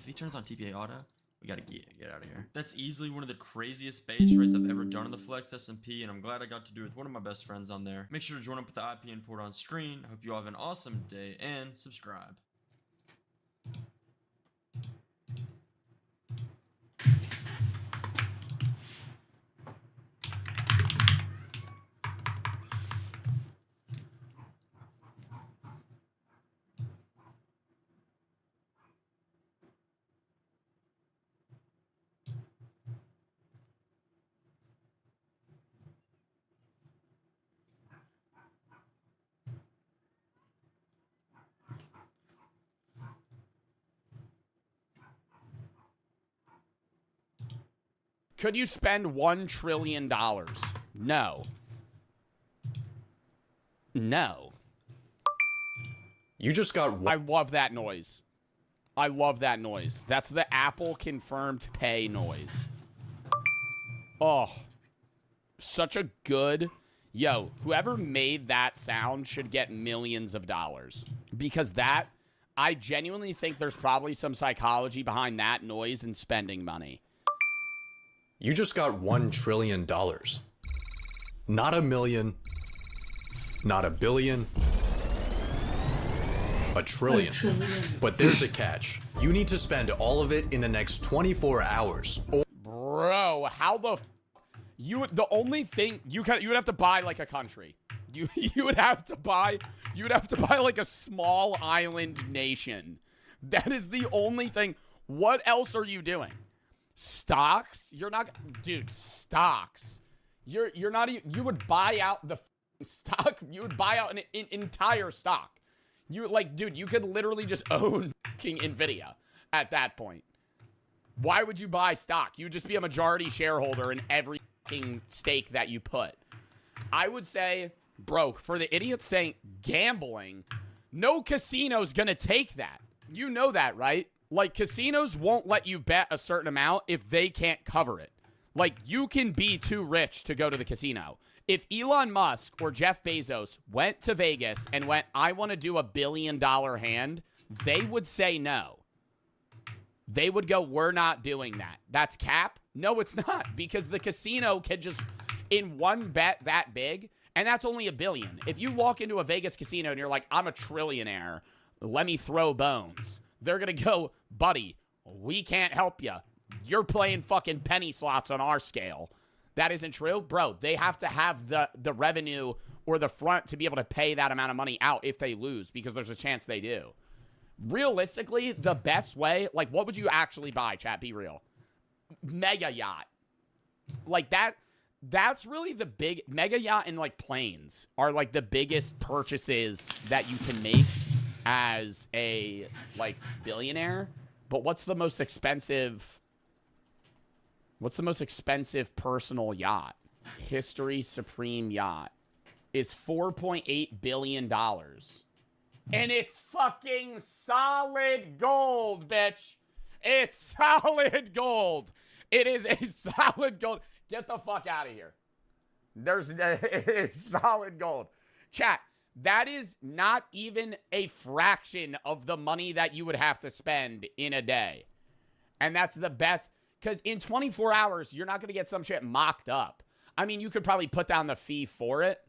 if he turns on TPA auto, we gotta get out of here. That's easily one of the craziest base rates I've ever done in the Flex SMP, and I'm glad I got to do it with one of my best friends on there. Make sure to join up with the IP import on screen. I hope you all have an awesome day, and subscribe. Could you spend $1 trillion? No. No. You just got... I love that noise. I love that noise. That's the Apple confirmed pay noise. Oh. Such a good... Yo, whoever made that sound should get millions of dollars. Because that... I genuinely think there's probably some psychology behind that noise and spending money. You just got $1 trillion. Not a million. Not a billion. A trillion. But there's a catch. You need to spend all of it in the next 24 hours. Bro, how the... the only thing... You would have to buy like a country. You would have to buy like a small island nation. That is the only thing. What else are you doing? Stocks? You're not, dude, stocks. You're not even, you would buy out the stock. You would buy out an entire stock. You like, dude, you could literally just own Nvidia at that point. Why would you buy stock? You would just be a majority shareholder in every stake that you put. I would say, bro, for the idiots saying gambling, no casino's gonna take that. You know that, right? Like, casinos won't let you bet a certain amount if they can't cover it. Like, you can be too rich to go to the casino. If Elon Musk or Jeff Bezos went to Vegas and went, I want to do $1 billion hand, they would say no. They would go, we're not doing that. That's cap? No, it's not. Because the casino can just, in one bet that big, and that's only $1 billion. If you walk into a Vegas casino and you're like, I'm a trillionaire, let me throw bones. They're going to go, buddy, we can't help you. You're playing fucking penny slots on our scale. That isn't true? Bro, they have to have the revenue or the front to be able to pay that amount of money out if they lose, because there's a chance they do. Realistically, the best way, like, what would you actually buy, chat? Be real. Mega yacht. Like, that's really the big... Mega yacht and, like, planes are, like, the biggest purchases that you can make as a, like, billionaire. But what's the most expensive personal yacht? History Supreme Yacht is $4.8 billion. And it's fucking solid gold, bitch. It's solid gold. It is a solid gold. Get the fuck out of here. It's solid gold. Chat, that is not even a fraction of the money that you would have to spend in a day. And that's the best, because in 24 hours, you're not going to get some shit mocked up. I mean, you could probably put down the fee for it.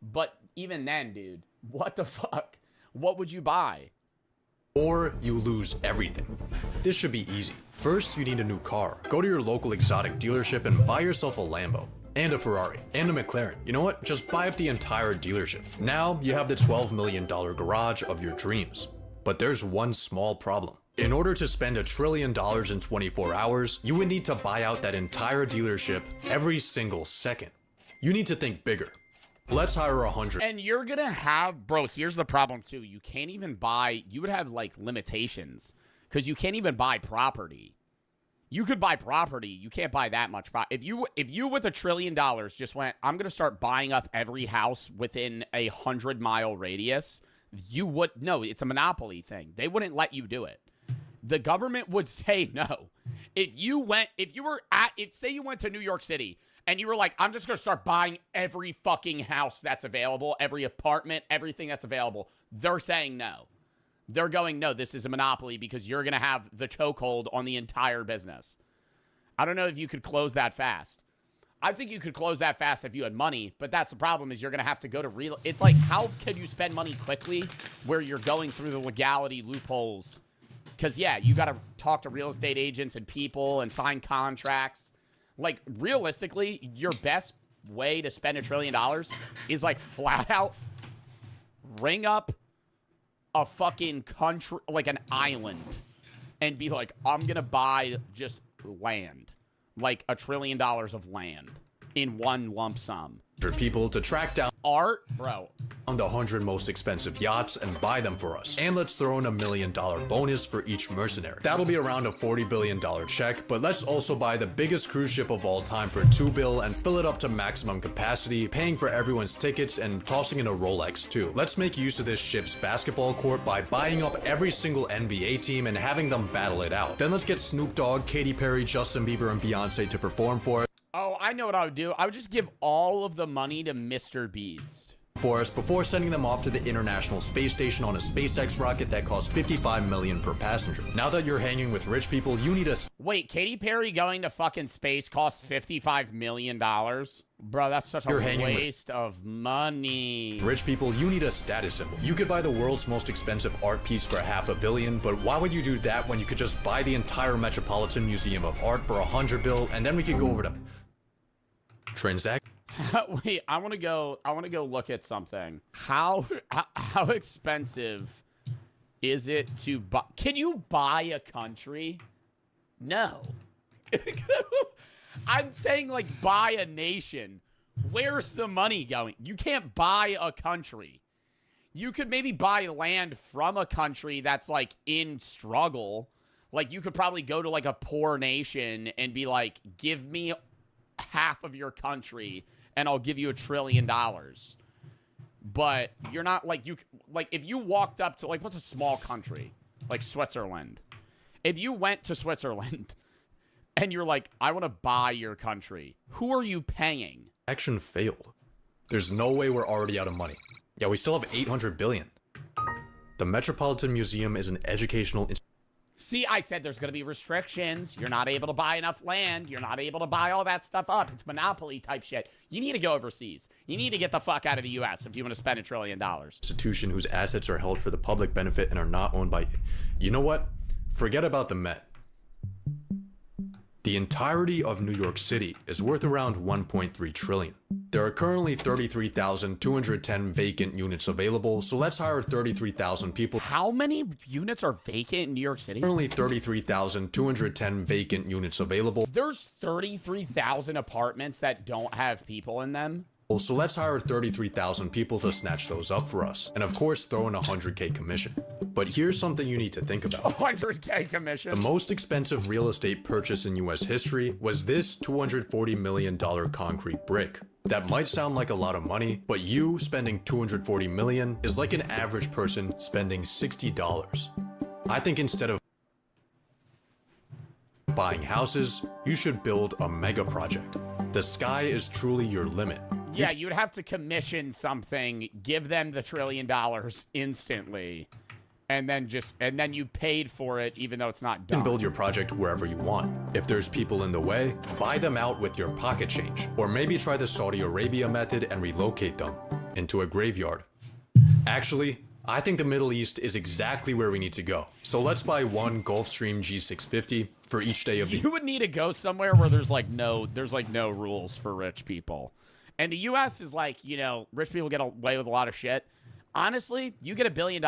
But even then, dude, what the fuck? What would you buy? Or you lose everything. This should be easy. First, you need a new car. Go to your local exotic dealership and buy yourself a Lambo. And a Ferrari. And a McLaren. You know what? Just buy up the entire dealership. Now, you have the $12 million garage of your dreams. But there's one small problem. In order to spend $1 trillion in 24 hours, you would need to buy out that entire dealership every single second. You need to think bigger. Let's hire 100. And you're gonna have, bro, here's the problem too. You can't even buy, you would have like limitations because you can't even buy property. You could buy property. You can't buy that much property. If you with $1 trillion just went, I'm gonna start buying up every house within a 100-mile radius, you would, no, it's a monopoly thing. They wouldn't let you do it. The government would say no. Say you went to New York City and you were like, I'm just going to start buying every fucking house that's available, every apartment, everything that's available. They're saying no. They're going, no, this is a monopoly because you're going to have the chokehold on the entire business. I don't know if you could close that fast. I think you could close that fast if you had money, but that's the problem is you're going to have to go to real. It's like, how can you spend money quickly where you're going through the legality loopholes? Because, yeah, you got to talk to real estate agents and people and sign contracts. Like, realistically, your best way to spend $1 trillion is, like, flat out ring up a fucking country, like an island, and be like, I'm going to buy just land. Like $1 trillion of land in one lump sum. People to track down Art, bro. the 100 most expensive yachts and buy them for us. And let's throw in $1 million bonus for each mercenary. That'll be around a $40 billion check, but let's also buy the biggest cruise ship of all time for $2 billion and fill it up to maximum capacity, paying for everyone's tickets and tossing in a Rolex too. Let's make use of this ship's basketball court by buying up every single NBA team and having them battle it out. Then let's get Snoop Dogg, Katy Perry, Justin Bieber, and Beyonce to perform for us. Oh, I know what I would do. I would just give all of the money to Mr. Beast. Before sending them off to the International Space Station on a SpaceX rocket that costs $55 million per passenger. Now that you're hanging with rich people, you need a... Wait, Katy Perry going to fucking space costs $55 million? Bro, that's such a waste of money. Rich people, you need a status symbol. You could buy the world's most expensive art piece for $500 million, but why would you do that when you could just buy the entire Metropolitan Museum of Art for $100 billion, and then we could go over to... transact. Wait, I want to go look at something. How expensive is it to buy? Can you buy a country? No. I'm saying like buy a nation. Where's the money going? You can't buy a country. You could maybe buy land from a country that's like in struggle. Like you could probably go to like a poor nation and be like, give me half of your country and I'll give you $1 trillion. But you're not like, if you walked up to like, what's a small country? Like Switzerland. If you went to Switzerland and you're like, I want to buy your country, who are you paying? Action failed. There's no way we're already out of money. Yeah, we still have $800 billion. The Metropolitan Museum is an educational See, I said there's going to be restrictions. You're not able to buy enough land. You're not able to buy all that stuff up. It's monopoly type shit. You need to go overseas. You need to get the fuck out of the U.S. if you want to spend $1 trillion. Institution whose assets are held for the public benefit and are not owned by... You know what? Forget about the Met. The entirety of New York City is worth around $1.3 trillion. There are currently 33,210 vacant units available, so let's hire 33,000 people. How many units are vacant in New York City? Currently 33,210 vacant units available. There's 33,000 apartments that don't have people in them? So let's hire 33,000 people to snatch those up for us. And of course, throw in a $100K commission. But here's something you need to think about. $100K commission? The most expensive real estate purchase in US history was this $240 million concrete brick. That might sound like a lot of money, but you spending $240 million is like an average person spending $60. I think instead of buying houses, you should build a mega project. The sky is truly your limit. Yeah, you'd have to commission something, give them the $1 trillion instantly, and then you paid for it even though it's not done. You can build your project wherever you want. If there's people in the way, buy them out with your pocket change. Or maybe try the Saudi Arabia method and relocate them into a graveyard. Actually, I think the Middle East is exactly where we need to go. So let's buy one Gulfstream G650 for each day of the... You would need to go somewhere where there's like no rules for rich people. And the U.S. is like, you know, rich people get away with a lot of shit. Honestly, you get $1 billion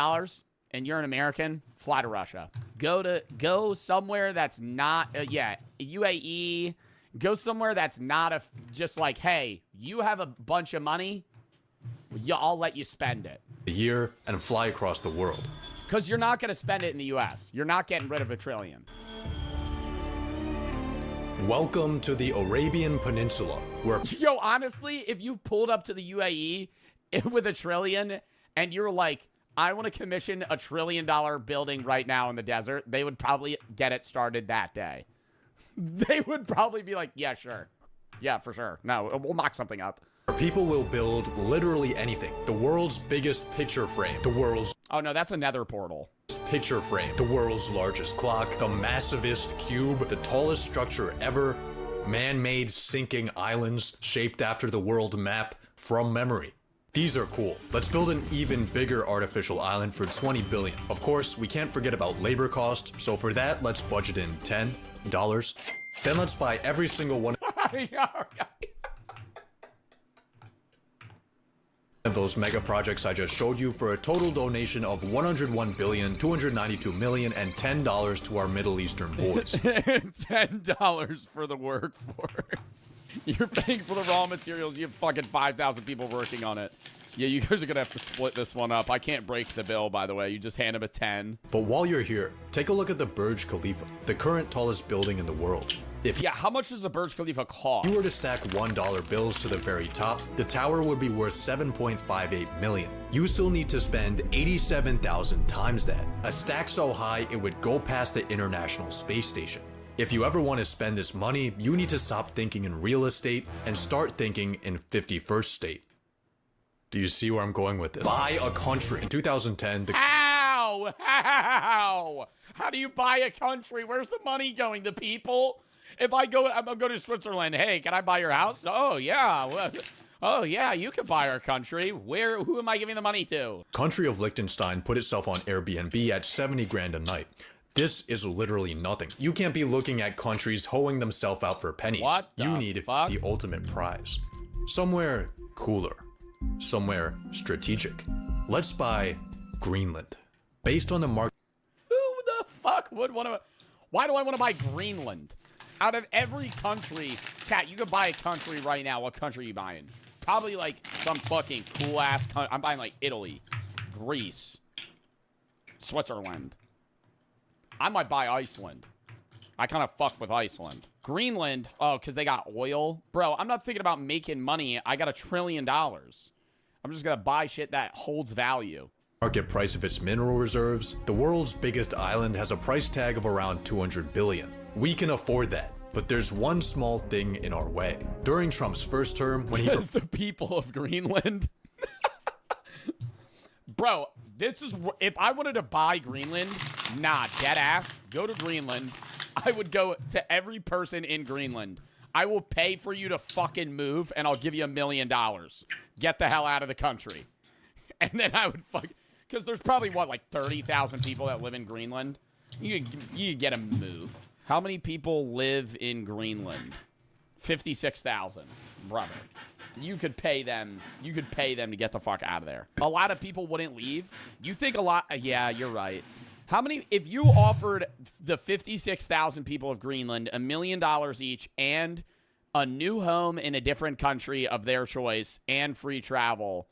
and you're an American, fly to Russia. Go somewhere that's not, UAE. Go somewhere that's not just like, hey, you have a bunch of money, I'll let you spend it. A year and fly across the world. Because you're not going to spend it in the U.S. You're not getting rid of $1 trillion. Welcome to the Arabian Peninsula, where... Yo, honestly, if you pulled up to the UAE with $1 trillion and you're like, I want to commission $1 trillion building right now in the desert, they would probably get it started that day. They would probably be like, yeah, sure. Yeah, for sure. No, we'll mock something up. People will build literally anything. The world's biggest picture frame. The world's... Oh, no, that's a nether portal. picture frame, the world's largest clock, the massivest cube, the tallest structure ever, man-made sinking islands shaped after the world map from memory. These are cool. Let's build an even bigger artificial island for 20 billion. Of course, we can't forget about labor cost, so for that, let's budget in $10. Then let's buy every single one of those mega projects I just showed you for a total donation of $101,292,000,000 and $10 to our Middle Eastern boys. $10 for the workforce. You're paying for the raw materials. You have fucking 5,000 people working on it. Yeah, you guys are gonna have to split this one up. I can't break the bill, by the way. You just hand him a 10. But while you're here, take a look at the Burj Khalifa, the current tallest building in the world. If Yeah, how much does the Burj Khalifa cost? you were to stack $1 bills to the very top, the tower would be worth 7.58 million. You still need to spend 87,000 times that. A stack so high it would go past the International Space Station. If you ever want to spend this money, you need to stop thinking in real estate and start thinking in 51st state. Do you see where I'm going with this? Buy a country. In 2010, the How? How do you buy a country? Where's the money going? The people? If I'm going to Switzerland, hey, can I buy your house? Oh, yeah. Well, oh, yeah, you can buy our country. Who am I giving the money to? country of Liechtenstein put itself on Airbnb at 70 grand a night. This is literally nothing. You can't be looking at countries hoeing themselves out for pennies. What You the need fuck? the ultimate prize. Somewhere cooler. Somewhere strategic. Let's buy Greenland. Based on the market Who the fuck would want to... Why do I want to buy Greenland? Out of every country... Chat, you could buy a country right now. What country are you buying? Probably, like, some fucking cool-ass country. I'm buying, like, Italy, Greece, Switzerland. I might buy Iceland. I kind of fuck with Iceland. Greenland, oh, because they got oil. Bro, I'm not thinking about making money. I got $1 trillion. I'm just going to buy shit that holds value. market price of its mineral reserves, the world's biggest island has a price tag of around 200 billion. We can afford that. But there's one small thing in our way. During Trump's first term, when he The people of Greenland. Bro, this is... If I wanted to buy Greenland, nah, dead ass, go to Greenland. I would go to every person in Greenland. I will pay for you to fucking move, and I'll give you $1 million. Get the hell out of the country. And then I would fuck... Because there's probably, what, like 30,000 people that live in Greenland? You could get them move. How many people live in Greenland? 56,000, brother. You could pay them to get the fuck out of there. A lot of people wouldn't leave. You think a lot... Yeah, you're right. How many... If you offered the 56,000 people of Greenland $1 million each and a new home in a different country of their choice and free travel,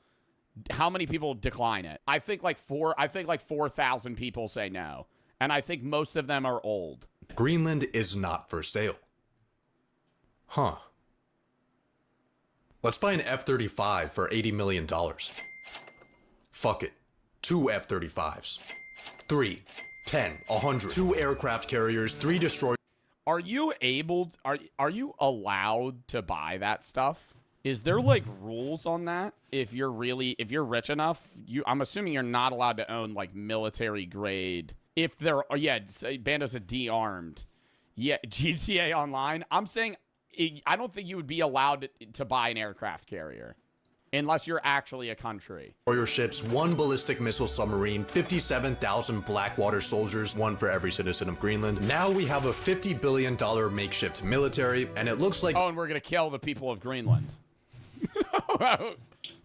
how many people decline it? I think like 4,000 people say no. And I think most of them are old. Greenland is not for sale. Huh. Let's buy an F-35 for $80 million. Fuck it. 2 F-35s. 3, 10, 100. 2 aircraft carriers, 3 destroyers. Are you able... Are you allowed to buy that stuff? Is there, like, rules on that? If you're rich enough? I'm assuming you're not allowed to own, like, military grade... If they're, oh yeah, Bando's a de-armed. Yeah, GTA Online. I'm saying, I don't think you would be allowed to buy an aircraft carrier. Unless you're actually a country. Destroyer ships, 1 ballistic missile submarine, 57,000 Blackwater soldiers, 1 for every citizen of Greenland. Now we have a $50 billion makeshift military, and it looks like... Oh, and we're gonna kill the people of Greenland.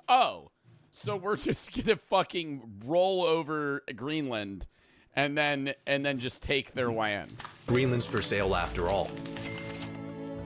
Oh, so we're just gonna fucking roll over Greenland and then just take their land. Greenland's for sale after all.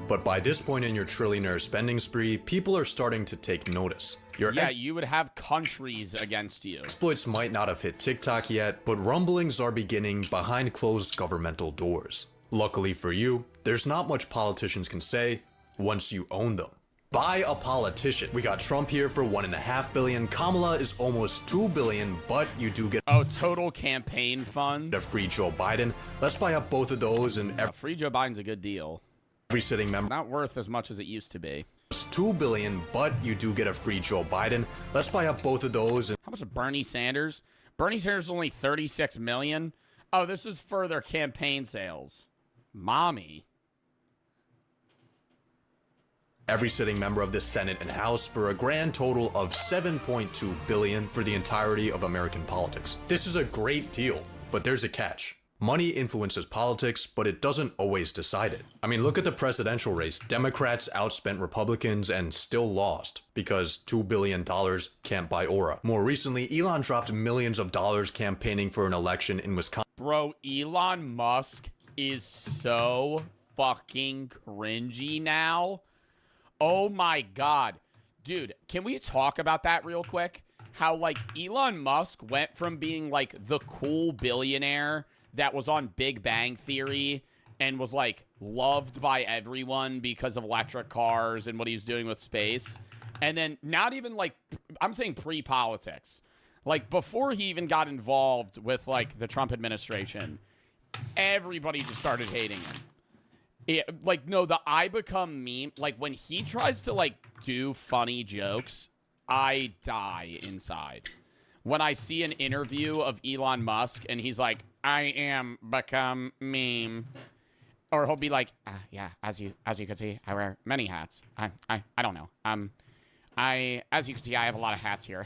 But by this point in your trillionaire spending spree, people are starting to take notice. Yeah, you would have countries against you. Exploits might not have hit TikTok yet, but rumblings are beginning behind closed governmental doors. Luckily for you, there's not much politicians can say once you own them. Buy a politician. We got Trump here for $1.5 billion. Kamala is almost $2 billion, but you do get total campaign fund. a free Joe Biden. Let's buy up both of those, and Free Joe Biden's a good deal. every sitting member Not worth as much as it used to be. is $2 billion, but you do get a free Joe Biden. Let's buy up both of those, and How much is Bernie Sanders? Bernie Sanders is only 36 million. Oh, this is for their campaign sales. Mommy. Every sitting member of the Senate and House for a grand total of $7.2 billion for the entirety of American politics. This is a great deal, but there's a catch. Money influences politics, but it doesn't always decide it. I mean, look at the presidential race. Democrats outspent Republicans and still lost because $2 billion can't buy aura. More recently, Elon dropped millions of dollars campaigning for an election in Wisconsin. Bro, Elon Musk is so fucking cringy now. Oh my God. Dude, can we talk about that real quick? How, like, Elon Musk went from being, like, the cool billionaire that was on Big Bang Theory and was, like, loved by everyone because of electric cars and what he was doing with space. And then not even, like, I'm saying pre-politics. Like, before he even got involved with, like, the Trump administration, everybody just started hating him. Like, no, the I become meme, like, when he tries to, like, do funny jokes, I die inside. When I see an interview of Elon Musk and he's like, I am become meme. Or he'll be like, yeah, as you can see, I wear many hats. I don't know. As you can see, I have a lot of hats here.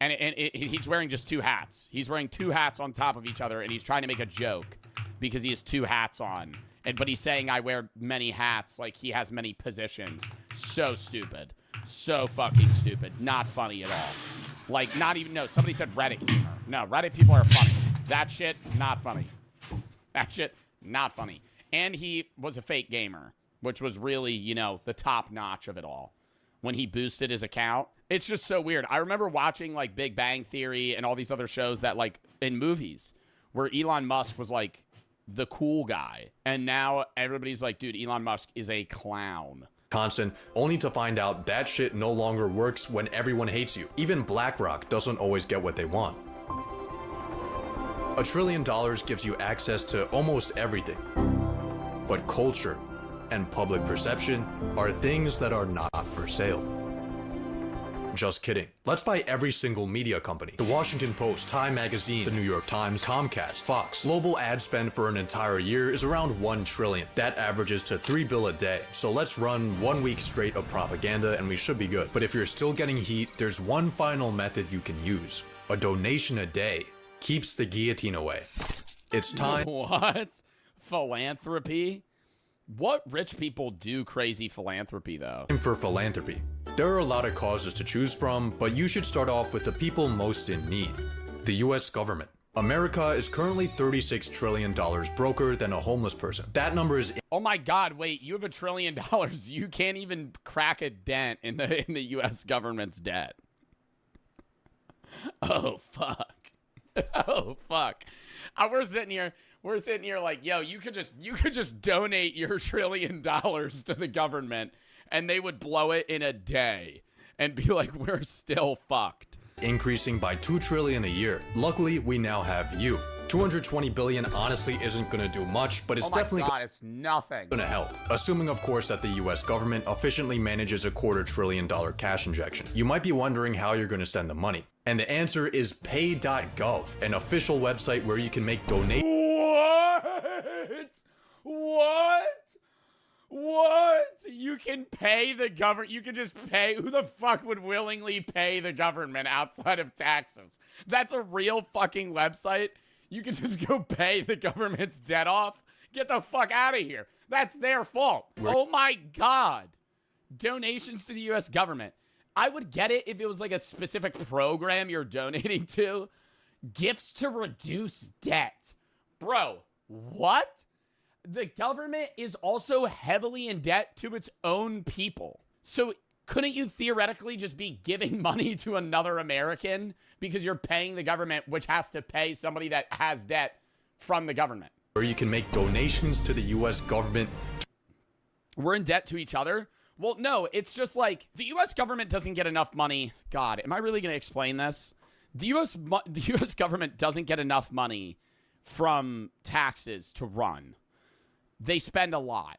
And he's wearing just 2 hats. He's wearing 2 hats on top of each other, and he's trying to make a joke because he has 2 hats on. But he's saying I wear many hats, like he has many positions. So stupid. So fucking stupid. Not funny at all. Like, not even, no, somebody said Reddit humor. No, Reddit people are funny. That shit, not funny. That shit, not funny. And he was a fake gamer, which was really, you know, the top notch of it all. When he boosted his account. It's just so weird. I remember watching, like, Big Bang Theory and all these other shows that, like, in movies, where Elon Musk was, like, the cool guy. And now everybody's like, dude, Elon Musk is a clown. Constant, only to find out that shit no longer works when everyone hates you. Even BlackRock doesn't always get what they want. $1 trillion gives you access to almost everything. But culture and public perception are things that are not for sale. Just kidding. Let's buy every single media company. The Washington Post, Time Magazine, the New York Times, Comcast, Fox. Global ad spend for an entire year is around $1 trillion. That averages to $3 billion a day. So let's run 1 week straight of propaganda and we should be good. But if you're still getting heat, there's one final method you can use. A donation a day keeps the guillotine away. It's time. What? Philanthropy? What rich people do crazy philanthropy, though? For philanthropy. There are a lot of causes to choose from, but you should start off with the people most in need. The US government. America is currently $36 trillion broker than a homeless person. That number is... Oh my God, wait, you have $1 trillion. You can't even crack a dent in the US government's debt. Oh, fuck. Oh, fuck. We're sitting here like, yo, you could just donate your $1 trillion to the government and they would blow it in a day and be like, we're still fucked. Increasing by $2 trillion a year. Luckily, we now have you. $220 billion honestly isn't gonna do much, but it's definitely it's nothing. Gonna help. Assuming, of course, that the US government efficiently manages a $250 billion cash injection. You might be wondering how you're gonna send the money. And the answer is pay.gov, an official website where you can make donations. What? You can pay the government. You can just pay. Who the fuck would willingly pay the government outside of taxes? That's a real fucking website. You can just go pay the government's debt off. Get the fuck out of here. That's their fault. Oh my God. Donations to the US government. I would get it if it was like a specific program you're donating to. Gifts to reduce debt. Bro, what? The government is also heavily in debt to its own people. So couldn't you theoretically just be giving money to another American because you're paying the government, which has to pay somebody that has debt from the government? Or you can make donations to the US government. We're in debt to each other? Well, no, it's just like the US government doesn't get enough money. God, am I really going to explain this? The US government doesn't get enough money from taxes to run. They spend a lot.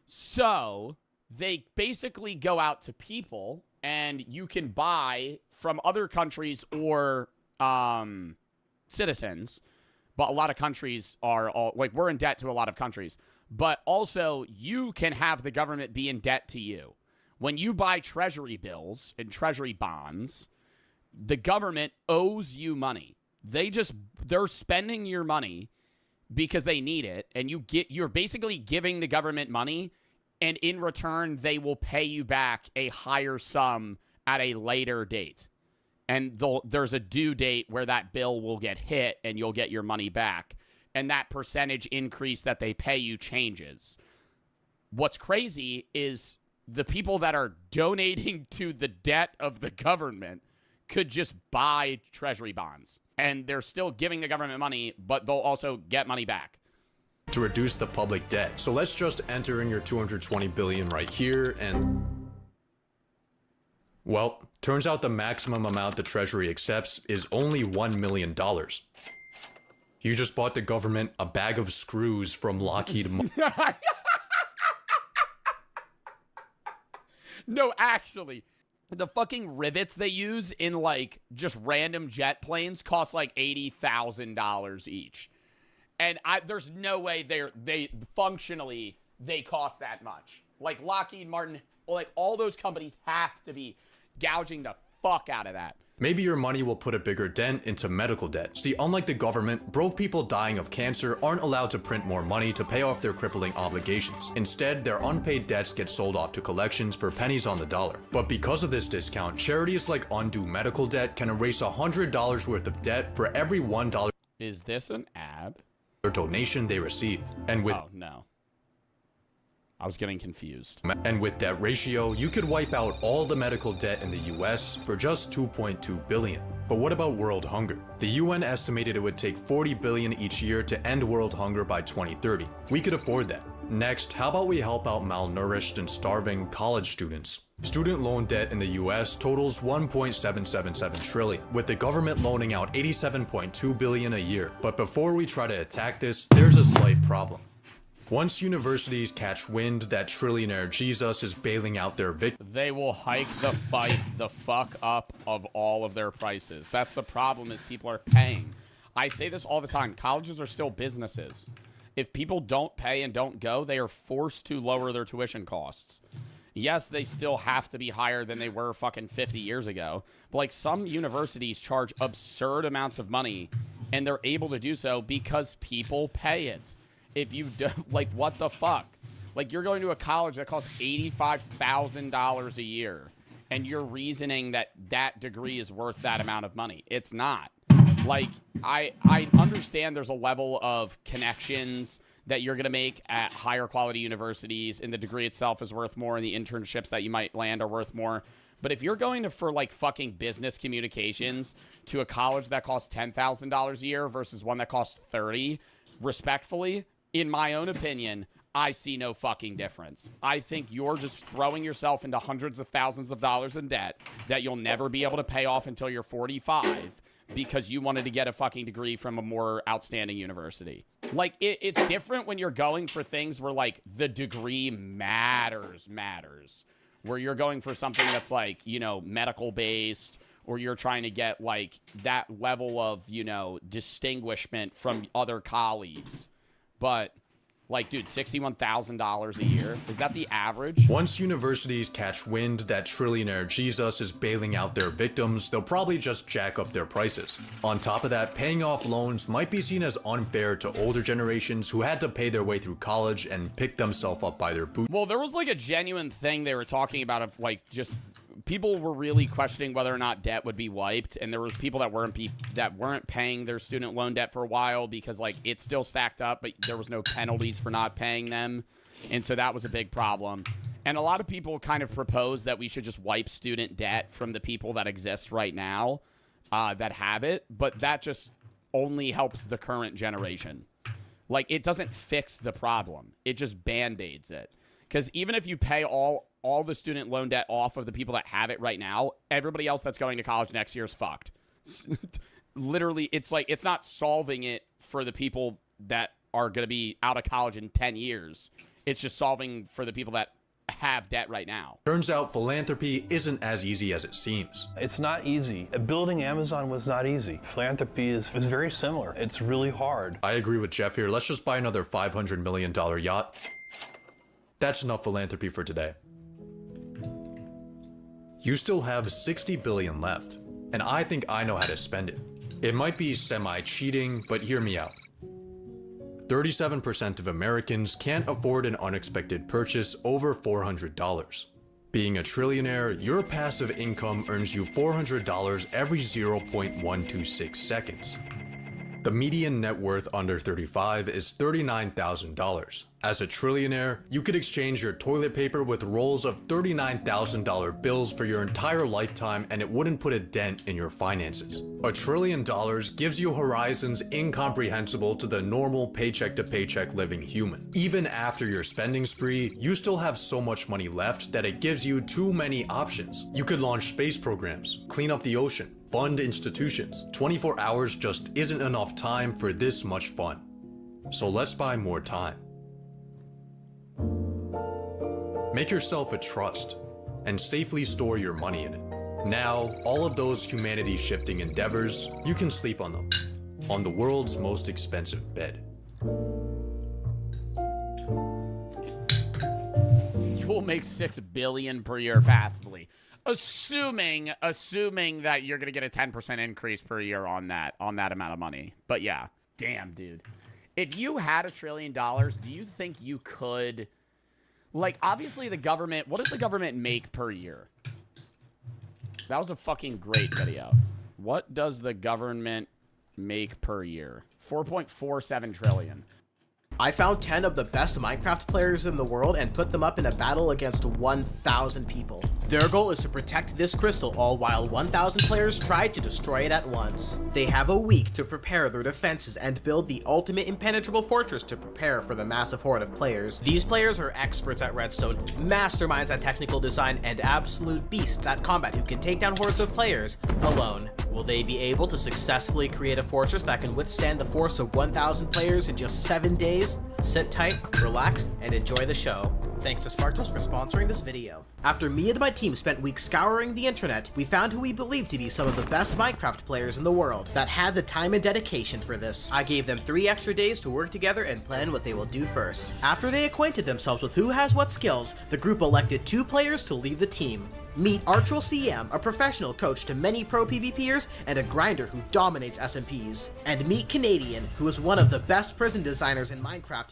So they basically go out to people and you can buy from other countries or citizens, but a lot of countries are all, like, we're in debt to a lot of countries. But also, you can have the government be in debt to you. When you buy treasury bills and treasury bonds, the government owes you money. They're spending your money because they need it, and you're basically giving the government money, and in return, they will pay you back a higher sum at a later date. And there's a due date where that bill will get hit, and you'll get your money back. And that percentage increase that they pay you changes. What's crazy is the people that are donating to the debt of the government could just buy treasury bonds. And they're still giving the government money, but they'll also get money back. To reduce the public debt. So let's just enter in your 220 billion right here and... Well, turns out the maximum amount the Treasury accepts is only $1 million. You just bought the government a bag of screws from Lockheed Martin. No, actually, the fucking rivets they use in, like, just random jet planes cost, like, $80,000 each. And there's no way they functionally, they cost that much. Like, Lockheed Martin, like, all those companies have to be gouging the fuck out of that. Maybe your money will put a bigger dent into medical debt. See, unlike the government, broke people dying of cancer aren't allowed to print more money to pay off their crippling obligations. Instead, their unpaid debts get sold off to collections for pennies on the dollar. But because of this discount, charities like Undo Medical Debt can erase $100 worth of debt for every $1 Is this an ad? donation they receive. And with Oh, no. I was getting confused. And with that ratio, you could wipe out all the medical debt in the US for just 2.2 billion. But what about world hunger? The UN estimated it would take 40 billion each year to end world hunger by 2030. We could afford that. Next, how about we help out malnourished and starving college students? Student loan debt in the US totals 1.777 trillion, with the government loaning out 87.2 billion a year. But before we try to attack this, there's a slight problem. Once universities catch wind that trillionaire Jesus is bailing out their victims, They will hike the fuck up of all of their prices. That's the problem, is people are paying. I say this all the time. Colleges are still businesses. If people don't pay and don't go, they are forced to lower their tuition costs. Yes, they still have to be higher than they were fucking 50 years ago. But, like, some universities charge absurd amounts of money, and they're able to do so because people pay it. If you do, like, what the fuck? Like, you're going to a college that costs $85,000 a year, and you're reasoning that that degree is worth that amount of money. It's not. Like, I understand there's a level of connections that you're going to make at higher quality universities, and the degree itself is worth more, and the internships that you might land are worth more. But if you're going for, like, fucking business communications to a college that costs $10,000 a year versus one that costs $30,000, respectfully, in my own opinion, I see no fucking difference. I think you're just throwing yourself into hundreds of thousands of dollars in debt that you'll never be able to pay off until you're 45 because you wanted to get a fucking degree from a more outstanding university. Like, it's different when you're going for things where, like, the degree matters. Where you're going for something that's, like, you know, medical-based, or you're trying to get, like, that level of, you know, distinguishment from other colleagues. But, like, dude, $61,000 a year? Is that the average? Once universities catch wind that trillionaire Jesus is bailing out their victims, they'll probably just jack up their prices. On top of that, paying off loans might be seen as unfair to older generations who had to pay their way through college and pick themselves up by their boot. Well, there was, like, a genuine thing they were talking about of, like, just people were really questioning whether or not debt would be wiped, and there was people that weren't paying their student loan debt for a while because, like, it still stacked up, but there was no penalties for not paying them, and so that was a big problem. And a lot of people kind of proposed that we should just wipe student debt from the people that exist right now that have it, but that just only helps the current generation. Like, it doesn't fix the problem. It just band-aids it. Because even if you pay all the student loan debt off of the people that have it right now, everybody else that's going to college next year is fucked. Literally, it's like, it's not solving it for the people that are going to be out of college in 10 years. It's just solving for the people that have debt right now. Turns out philanthropy isn't as easy as it seems. It's not easy. Building Amazon was not easy. Philanthropy is very similar. It's really hard. I agree with Jeff here. Let's just buy another $500 million yacht. That's enough philanthropy for today. You still have $60 billion left, and I think I know how to spend it. It might be semi-cheating, but hear me out. 37% of Americans can't afford an unexpected purchase over $400. Being a trillionaire, your passive income earns you $400 every 0.126 seconds. The median net worth under 35 is $39,000. As a trillionaire, you could exchange your toilet paper with rolls of $39,000 bills for your entire lifetime and it wouldn't put a dent in your finances. $1 trillion gives you horizons incomprehensible to the normal paycheck-to-paycheck living human. Even after your spending spree, you still have so much money left that it gives you too many options. You could launch space programs, clean up the ocean, fund institutions. 24 hours just isn't enough time for this much fun. So let's buy more time. Make yourself a trust and safely store your money in it. Now, all of those humanity-shifting endeavors, you can sleep on them, on the world's most expensive bed. You will make $6 billion per year passively. Assuming that you're gonna get a 10% increase per year on that amount of money. But yeah, damn, dude. If you had $1 trillion, do you think you could, like, obviously the government, what does the government make per year? That was a fucking great video. What does the government make per year? 4.47 trillion. I found 10 of the best Minecraft players in the world and put them up in a battle against 1,000 people. Their goal is to protect this crystal, all while 1,000 players try to destroy it at once. They have a week to prepare their defenses and build the ultimate impenetrable fortress to prepare for the massive horde of players. These players are experts at redstone, masterminds at technical design, and absolute beasts at combat who can take down hordes of players alone. Will they be able to successfully create a fortress that can withstand the force of 1,000 players in just 7 days? Sit tight, relax, and enjoy the show. Thanks to Sparkles for sponsoring this video. After me and my team spent weeks scouring the internet, we found who we believed to be some of the best Minecraft players in the world that had the time and dedication for this. I gave them 3 extra days to work together and plan what they will do first. After they acquainted themselves with who has what skills, the group elected 2 players to lead the team. Meet CM, a professional coach to many pro PvPers and a grinder who dominates SMPs. And meet Canadian, who is one of the best prison designers in Minecraft,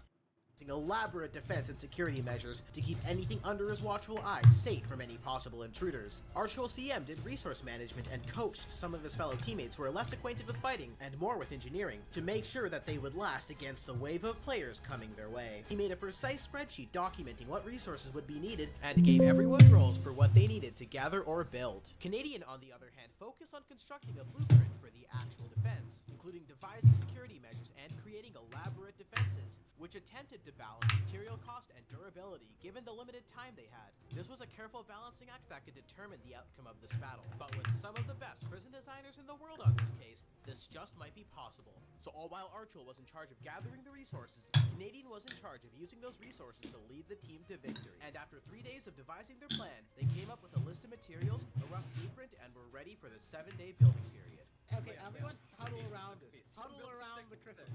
elaborate defense and security measures to keep anything under his watchful eye safe from any possible intruders. CM did resource management and coached some of his fellow teammates who are less acquainted with fighting and more with engineering to make sure that they would last against the wave of players coming their way. He made a precise spreadsheet documenting what resources would be needed and gave everyone roles for what they needed to gather or build. Canadian, on the other hand, focused on constructing a blueprint for the actual defense, including devising security measures and creating elaborate defenses, which attempted to balance material cost and durability given the limited time they had. This was a careful balancing act that could determine the outcome of this battle, but with some of the best prison designers in the world on this case, this just might be possible. So all while Archul was in charge of gathering the resources, Canadian was in charge of using those resources to lead the team to victory. And after 3 days of devising their plan, they came up with a list of materials, a rough blueprint, and were ready for the 7-day building period. Okay, everyone huddle around this. Huddle around the crystal.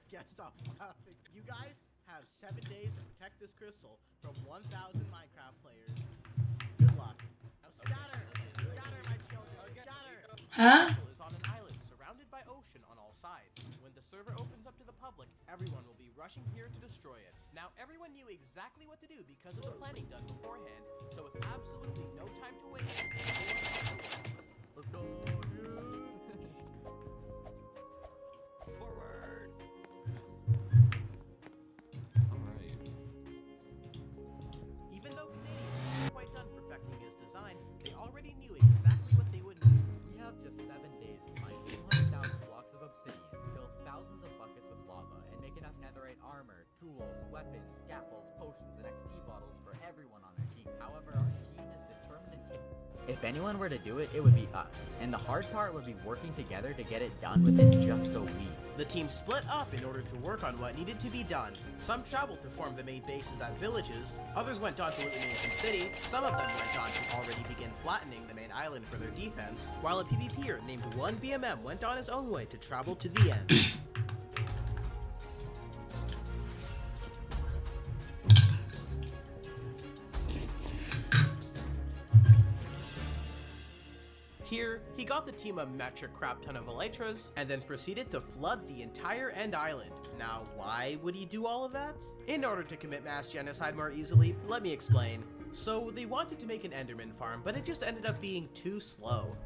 Can't stop laughing. You guys have 7 days to protect this crystal from 1,000 Minecraft players. Good luck. Now scatter! Scatter, my children! Scatter! Huh? The crystal is on an island surrounded by ocean on all sides. When the server opens up to the public, everyone will be rushing here to destroy it. Now everyone knew exactly what to do because of the planning done beforehand, so with absolutely no time to waste, let's go! Forward. Even though Canadian wasn't quite done perfecting his design, they already knew exactly what they would need. We have just 7 days to mine 200,000 blocks of obsidian, fill thousands of buckets with lava, and make enough netherite armor, tools, weapons, gapples, potions, and XP bottles for everyone on their team. However, our team is determined and capable. If anyone were to do it, it would be us. And the hard part would be working together to get it done within just a week. The team split up in order to work on what needed to be done. Some traveled to form the main bases at villages, others went on to loot the ancient city, some of them went on to already begin flattening the main island for their defense, while a PvPer named 1BMM went on his own way to travel to the end. Here, he got the team a metric crap ton of elytras, and then proceeded to flood the entire end island. Now, why would he do all of that? In order to commit mass genocide more easily, let me explain. So, they wanted to make an Enderman farm, but it just ended up being too slow.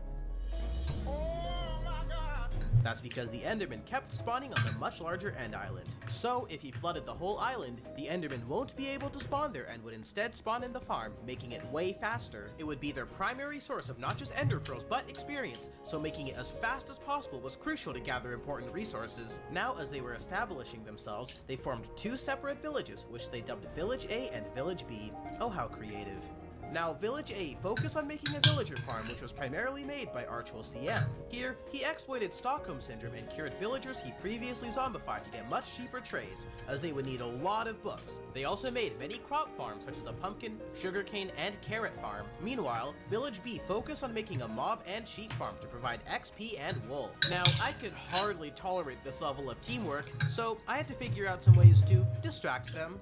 That's because the Enderman kept spawning on the much larger end island. So, if he flooded the whole island, the Enderman won't be able to spawn there and would instead spawn in the farm, making it way faster. It would be their primary source of not just Ender Pearls, but experience, so making it as fast as possible was crucial to gather important resources. Now, as they were establishing themselves, they formed two separate villages, which they dubbed Village A and Village B. Oh, how creative. Now, Village A focused on making a villager farm, which was primarily made by Archwell CM. Here, he exploited Stockholm Syndrome and cured villagers he previously zombified to get much cheaper trades, as they would need a lot of books. They also made many crop farms, such as a pumpkin, sugarcane, and carrot farm. Meanwhile, Village B focused on making a mob and sheep farm to provide XP and wool. Now, I could hardly tolerate this level of teamwork, so I had to figure out some ways to distract them.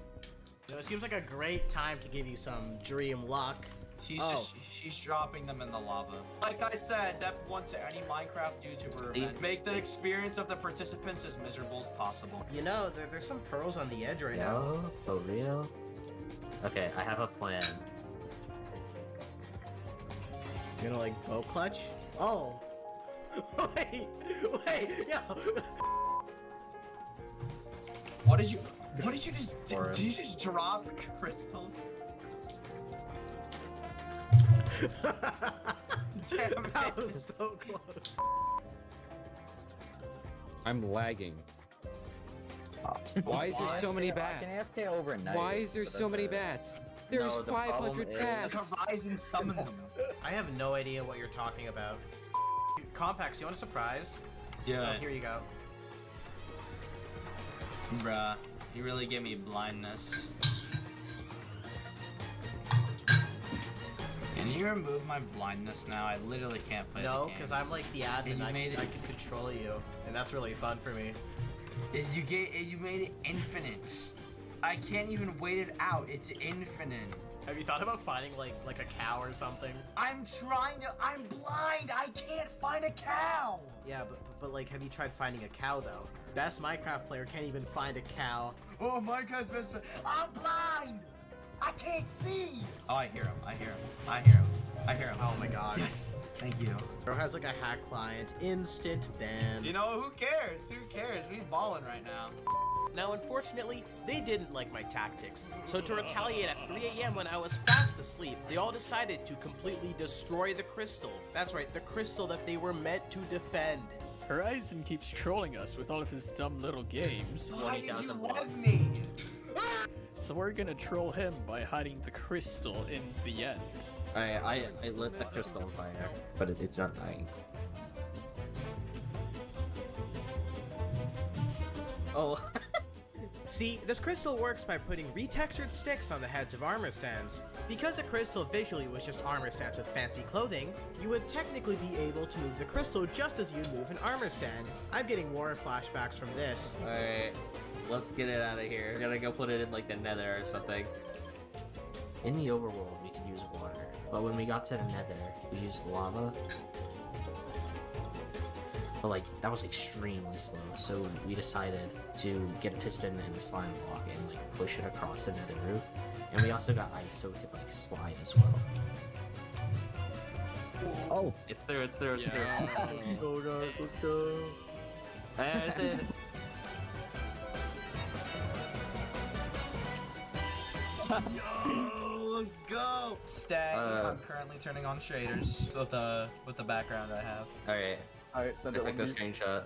You know, it seems like a great time to give you some dream luck. She's dropping them in the lava. Like I said, that one to any Minecraft YouTuber event. Make the experience of the participants as miserable as possible. You know, there's some pearls on the edge right now. No, for real? Okay, I have a plan. You're gonna like bow clutch? Oh. wait, yo. What did you just do? Did you just drop crystals? Damn it. That was so close. I'm lagging. Why is there so many bats? AFK overnight. Why is there so many bats? There's No, the 500 problem bats. is- Horizon summoned them. I have no idea what you're talking about. Compax, do you want a surprise? Yeah. Oh, here you go. Bruh, you really gave me blindness. Can you remove my blindness now? I literally can't play the No, game. because I'm like the And admin. you I made can it- control you, and that's really fun for me. You made it infinite. I can't even wait it out. It's infinite. Have you thought about finding like a cow or something? I'm trying to. I'm blind. I can't find a cow. Yeah, but like, have you tried finding a cow though? Best Minecraft player can't even find a cow. Oh, Minecraft's best friend. I'm blind. I can't see. Oh, I hear him. I hear him. I hear him. I hear him. Oh my god. Yes. Thank you. Bro has like a hack client, instant ban. You know, who cares? Who cares? We balling right now. Now, unfortunately, they didn't like my tactics, so to retaliate at 3 AM when I was fast asleep, they all decided to completely destroy the crystal. That's right, the crystal that they were meant to defend. Horizon keeps trolling us with all of his dumb little games. Why did you love me? So we're gonna troll him by hiding the crystal in the end. I lit the crystal on fire, but it's not dying. Oh. See, this crystal works by putting retextured sticks on the heads of armor stands. Because the crystal visually was just armor stands with fancy clothing, you would technically be able to move the crystal just as you move an armor stand. I'm getting war flashbacks from this. Alright, let's get it out of here. We gotta go put it in like the nether or something. In the overworld, we could use water, but when we got to the nether, we used lava. But like, that was extremely slow, so we decided to get a piston and a slime block and like push it across the nether roof. And we also got ice so it could like slide as well. Oh, it's there, it's there, it's there. Go guys, let's go. And it's in. Yo, let's go. Stag. I'm currently turning on shaders with the background I have. Alright, send it like a screenshot.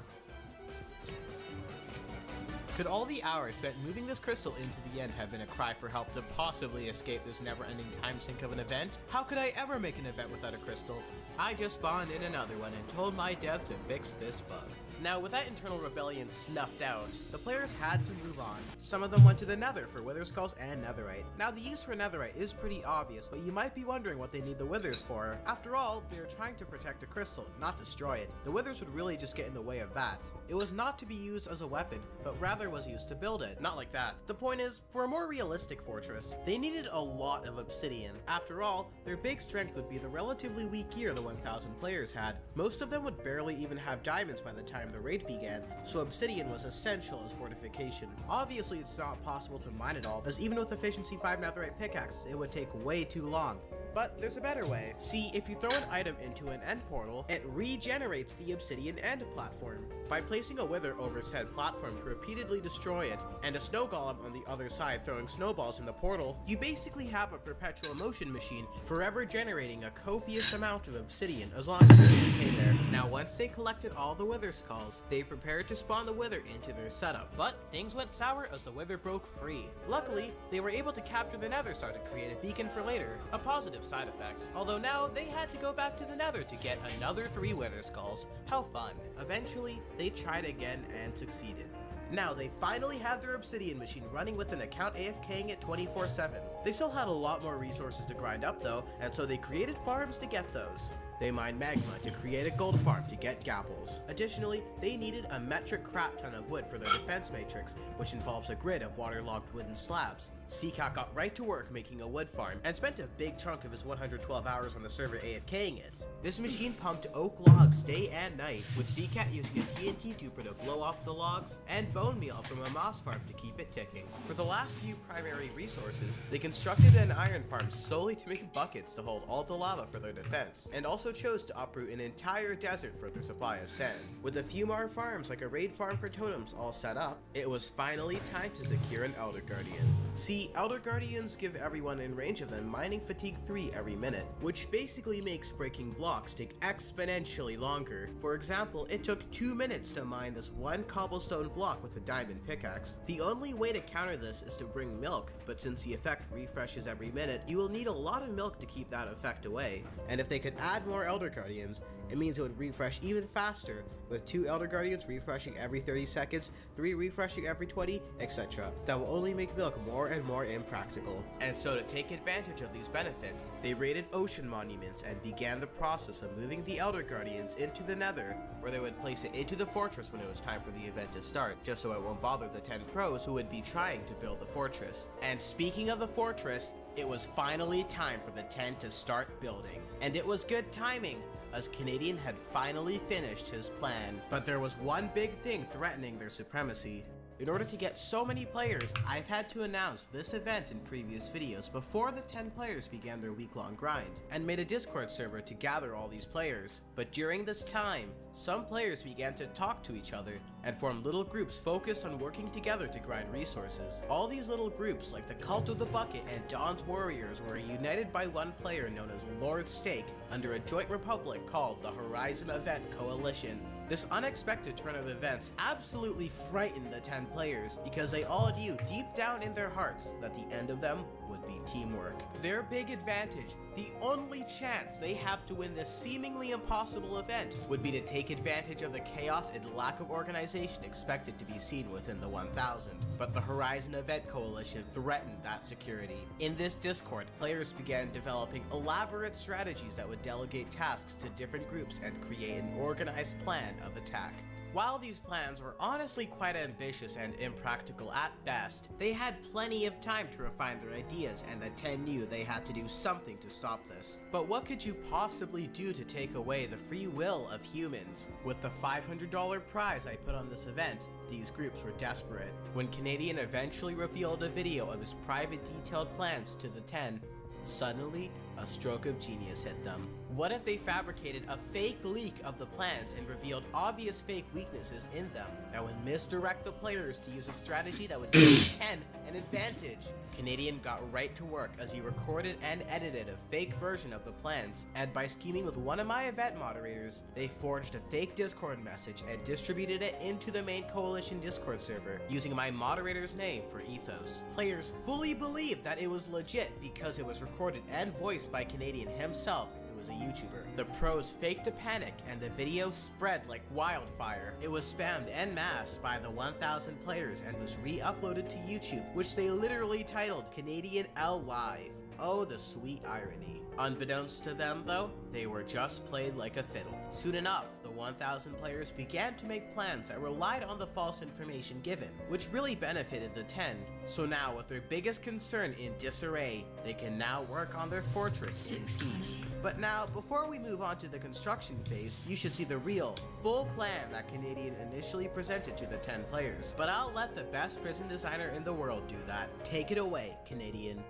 Could all the hours spent moving this crystal into the end have been a cry for help to possibly escape this never-ending time sink of an event? How could I ever make an event without a crystal? I just spawned in another one and told my dev to fix this bug. Now, with that internal rebellion snuffed out, the players had to move on. Some of them went to the Nether for Wither Skulls and Netherite. Now, the use for Netherite is pretty obvious, but you might be wondering what they need the Withers for. After all, they're trying to protect a crystal, not destroy it. The Withers would really just get in the way of that. It was not to be used as a weapon, but rather was used to build it. Not like that. The point is, for a more realistic fortress, they needed a lot of obsidian. After all, their big strength would be the relatively weak gear the 1,000 players had. Most of them would barely even have diamonds by the time the raid began, so obsidian was essential as fortification. Obviously, it's not possible to mine it all, as even with efficiency 5 netherite pickaxes, it would take way too long. But there's a better way. See, if you throw an item into an end portal, it regenerates the obsidian end platform. By placing a wither over said platform to repeatedly destroy it, and a snow golem on the other side throwing snowballs in the portal, you basically have a perpetual motion machine, forever generating a copious amount of obsidian as long as there's decay there. Now, once they collected all the wither skulls, they prepared to spawn the wither into their setup. But things went sour as the wither broke free. Luckily, they were able to capture the nether star to create a beacon for later, a positive side effect. Although now they had to go back to the nether to get another 3 wither skulls. How fun. Eventually, they tried again and succeeded. Now, they finally had their obsidian machine running with an account AFKing it 24/7. They still had a lot more resources to grind up though, and so they created farms to get those. They mined magma to create a gold farm to get gapples. Additionally, they needed a metric crap ton of wood for their defense matrix, which involves a grid of waterlogged wooden slabs. CCAT got right to work making a wood farm, and spent a big chunk of his 112 hours on the server AFKing it. This machine pumped oak logs day and night, with CCAT using a TNT duper to blow off the logs, and bone meal from a moss farm to keep it ticking. For the last few primary resources, they constructed an iron farm solely to make buckets to hold all the lava for their defense, and also chose to uproot an entire desert for their supply of sand. With a few more farms like a raid farm for totems all set up, it was finally time to secure an Elder Guardian. See, Elder Guardians give everyone in range of them mining fatigue 3 every minute, which basically makes breaking blocks take exponentially longer. For example, it took 2 minutes to mine this one cobblestone block with a diamond pickaxe. The only way to counter this is to bring milk, but since the effect refreshes every minute, you will need a lot of milk to keep that effect away. And if they could add more Elder Guardians, it means it would refresh even faster, with 2 Elder Guardians refreshing every 30 seconds, 3 refreshing every 20, etc. That will only make milk more and more impractical. And so to take advantage of these benefits, they raided ocean monuments and began the process of moving the Elder Guardians into the Nether, where they would place it into the fortress when it was time for the event to start, just so it won't bother the 10 pros who would be trying to build the fortress. And speaking of the fortress, it was finally time for the 10 to start building. And it was good timing, as Canadian had finally finished his plan. But there was one big thing threatening their supremacy. In order to get so many players, I've had to announce this event in previous videos before the 10 players began their week-long grind, and made a Discord server to gather all these players. But during this time, some players began to talk to each other and form little groups focused on working together to grind resources. All these little groups, like the Cult of the Bucket and Dawn's Warriors, were united by one player known as Lord Stake under a joint republic called the Horizon Event Coalition. This unexpected turn of events absolutely frightened the 10 players because they all knew deep down in their hearts that the end of them would be teamwork. Their big advantage, the only chance they have to win this seemingly impossible event, would be to take advantage of the chaos and lack of organization expected to be seen within the 1000. But the Horizon Event Coalition threatened that security. In this Discord, players began developing elaborate strategies that would delegate tasks to different groups and create an organized plan of attack. While these plans were honestly quite ambitious and impractical at best, they had plenty of time to refine their ideas, and the 10 knew they had to do something to stop this. But what could you possibly do to take away the free will of humans? With the $500 prize I put on this event, these groups were desperate. When Canadian eventually revealed a video of his private detailed plans to the 10, suddenly, a stroke of genius hit them. What if they fabricated a fake leak of the plans and revealed obvious fake weaknesses in them that would misdirect the players to use a strategy that would give the 10 an advantage? Canadian got right to work as he recorded and edited a fake version of the plans, and by scheming with one of my event moderators, they forged a fake Discord message and distributed it into the main Coalition Discord server using my moderator's name for ethos. Players fully believed that it was legit because it was recorded and voiced by Canadian himself, who was a YouTuber. The pros faked a panic and the video spread like wildfire. It was spammed en masse by the 1,000 players and was re-uploaded to YouTube, which they literally titled Canadian L Live. Oh, the sweet irony. Unbeknownst to them, though, they were just played like a fiddle. Soon enough, the 1,000 players began to make plans that relied on the false information given, which really benefited the 10. So now, with their biggest concern in disarray, they can now work on their fortress in peace. But now, before we move on to the construction phase, you should see the real, full plan that Canadian initially presented to the 10 players. But I'll let the best prison designer in the world do that. Take it away, Canadian.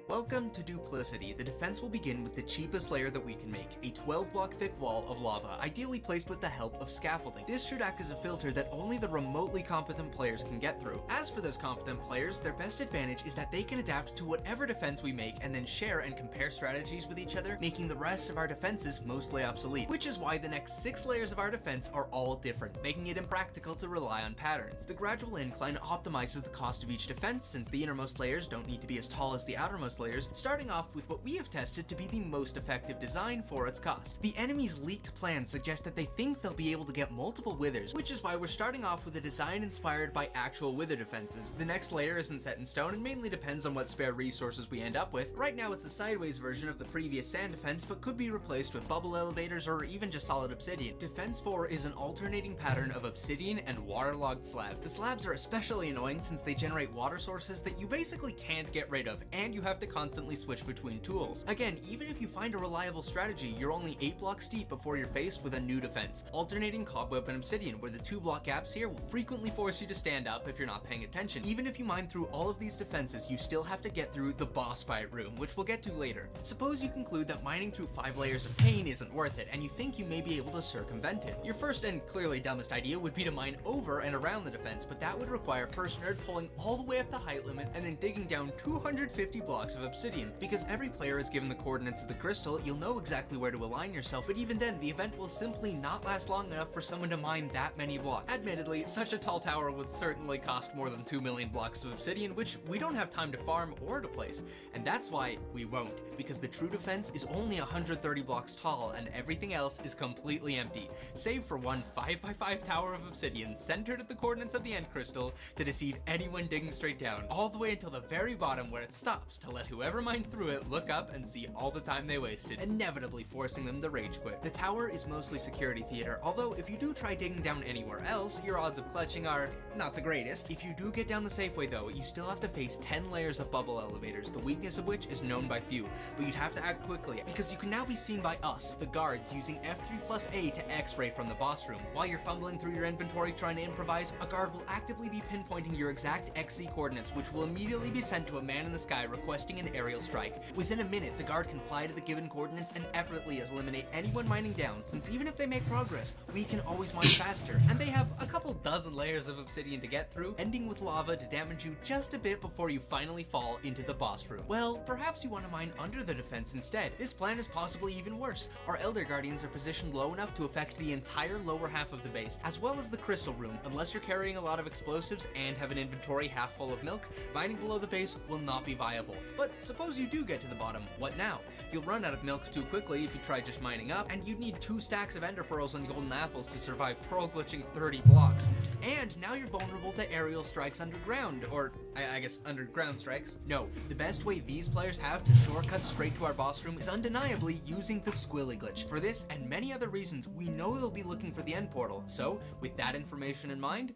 Welcome to Duplicity. The defense will begin with the cheapest layer that we can make, a 12-block thick wall of lava, ideally placed with the help of scaffolding. This should act as a filter that only the remotely competent players can get through. As for those competent players, their best advantage is that they can adapt to whatever defense we make and then share and compare strategies with each other, making the rest of our defenses mostly obsolete. Which is why the next 6 layers of our defense are all different, making it impractical to rely on patterns. The gradual incline optimizes the cost of each defense, since the innermost layers don't need to be as tall as the outermost layers, starting off with what we have tested to be the most effective design for its cost. The enemy's leaked plans suggest that they think they'll be able to get multiple withers, which is why we're starting off with a design inspired by actual wither defenses. The next layer isn't set in stone and mainly depends on what spare resources we end up with. Right now it's a sideways version of the previous sand defense, but could be replaced with bubble elevators or even just solid obsidian. Defense 4 is an alternating pattern of obsidian and waterlogged slab. The slabs are especially annoying since they generate water sources that you basically can't get rid of, and you have to constantly switch between tools. Again, even if you find a reliable strategy, you're only 8 blocks deep before you're faced with a new defense, alternating cobweb and obsidian, where the 2 block gaps here will frequently force you to stand up if you're not paying attention. Even if you mine through all of these defenses, you still have to get through the boss fight room, which we'll get to later. Suppose you conclude that mining through 5 layers of pain isn't worth it, and you think you may be able to circumvent it. Your first and clearly dumbest idea would be to mine over and around the defense, but that would require first nerd pulling all the way up the height limit and then digging down 250 blocks of obsidian. Because every player is given the coordinates of the crystal, you'll know exactly where to align yourself, but even then, the event will simply not last long enough for someone to mine that many blocks. Admittedly, such a tall tower would certainly cost more than 2 million blocks of obsidian, which we don't have time to farm or to place, and that's why we won't, because the true defense is only 130 blocks tall and everything else is completely empty, save for one 5x5 tower of obsidian centered at the coordinates of the end crystal to deceive anyone digging straight down, all the way until the very bottom where it stops to let whoever mined through it look up and see all the time they wasted, inevitably forcing them to rage quit. The tower is mostly security theater, although if you do try digging down anywhere else, your odds of clutching are not the greatest. If you do get down the safe way though, you still have to face 10 layers of bubble elevators, the weakness of which is known by few, but you'd have to act quickly, because you can now be seen by us, the guards, using F3+A to X-ray from the boss room. While you're fumbling through your inventory trying to improvise, a guard will actively be pinpointing your exact XZ coordinates, which will immediately be sent to a man in the sky requesting an aerial strike. Within a minute, the guard can fly to the given coordinates and effortlessly eliminate anyone mining down, since even if they make progress, we can always mine faster, and they have a couple dozen layers of obsidian to get through, ending with lava to damage you just a bit before you finally fall into the boss room. Well, perhaps you want to mine under the defense instead. This plan is possibly even worse. Our Elder Guardians are positioned low enough to affect the entire lower half of the base, as well as the crystal room. Unless you're carrying a lot of explosives and have an inventory half full of milk, mining below the base will not be viable. But suppose you do get to the bottom, what now? You'll run out of milk too quickly if you try just mining up, and you'd need 2 stacks of ender pearls and golden apples to survive pearl glitching 30 blocks. And now you're vulnerable to aerial strikes underground, or I guess underground strikes. No, the best way these players have to shortcut straight to our boss room is undeniably using the squilly glitch. For this and many other reasons, we know they'll be looking for the end portal. So, with that information in mind,